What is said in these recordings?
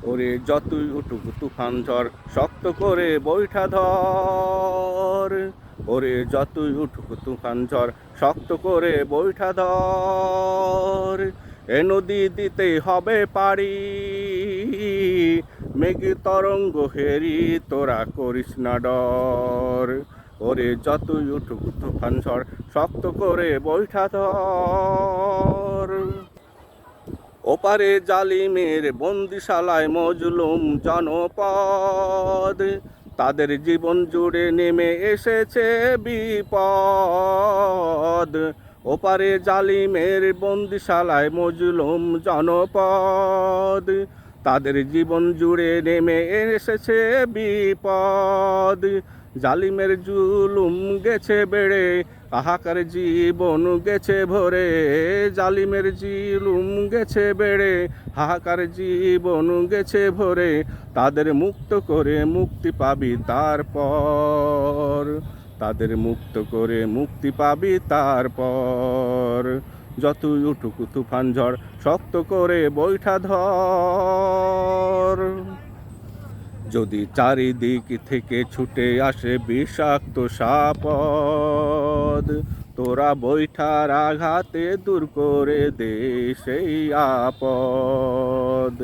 ওরে যতই উঠুক তুফান ঝড় শক্ত করে বৈঠা ধর। ওরে যতই উঠুক তুফান ঝড় শক্ত করে বৈঠা ধর। এ নদী দিতে হবে পারি, মেঘ তরঙ্গ হেরি তোরা করিস না ডর। ওরে যতই উঠুক তুফান ঝড় শক্ত করে বৈঠা ধর। ওপারে জালিমের বন্দিশালায় মজলুম জনপদ, তাদের জীবন জুড়ে নেমে এসেছে বিপদ। ওপারে জালিমের বন্দিশালায় মজলুম জনপদ, তাদের জীবন জুড়ে নেমে এসেছে বিপদ। জালিমের জুলুম গেছে বেড়ে, হাহাকার জীবন গেছে ভরে। জালিমের জুলুম গেছে বেড়ে, হাহাকার জীবন গেছে ভরে। তাদের মুক্ত করে মুক্তি পাবি তারপর, তাদের মুক্ত করে মুক্তি পাবি তারপর। যতই উঠুক তুফান ঝড় শক্ত করে বৈঠা ধর। যদি চারিদিক থেকে ছুটে আসে বিষাক্ত সাপদ, তোরা বৈঠার আঘাতে দূর করে দে সেই আপদ।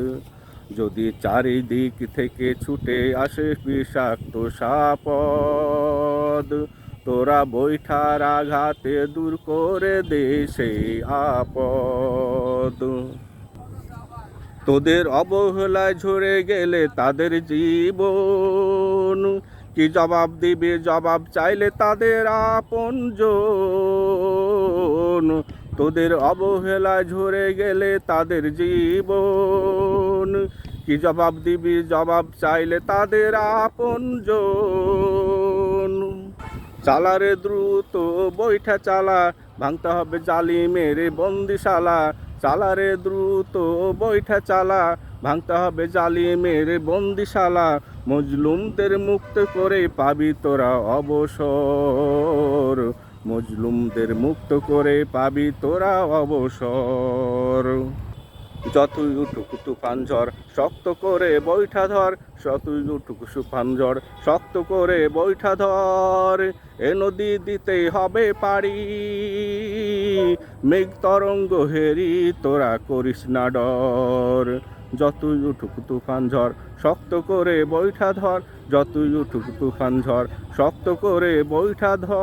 যদি চারিদিক থেকে ছুটে আসে বিষাক্ত সাপদ, তোরা বৈঠার আঘাতে দূর করে দে সেই আপদ। তোদের অবহেলায় ঝরে গেলে তাদের জীবন, কি জবাব দিবে জবাব চাইলে তাদের আপনজন। তোদের অবহেলায় ঝরে গেলে তাদের জীবন, কি জবাব দিবি জবাব চাইলে তাদের আপনজন। চালারে দ্রুত বৈঠা চালা, ভাঙতে হবে জালিমের বন্দিশালা। চালারে দ্রুত বৈঠা চালা, ভাঙতে হবে জালিমের বন্দিশালা। মজলুমদের মুক্ত করে পাবি তোরা অবসর, মজলুমদের মুক্ত করে পাবি তোরা অবসর। যতই উঠুক তুফান ঝড় শক্ত করে বৈঠা ধর, যতই উঠুক তুফান ঝড় শক্ত করে বৈঠা ধর। এ নদী দিতে হবে পারি, মেঘ তরঙ্গ হেরি তোরা করিস না ডর। যতই উঠুক তুফান ঝড় শক্ত করে বৈঠা ধর, যতই উঠুক তুফান ঝড় শক্ত করে বৈঠা ধর।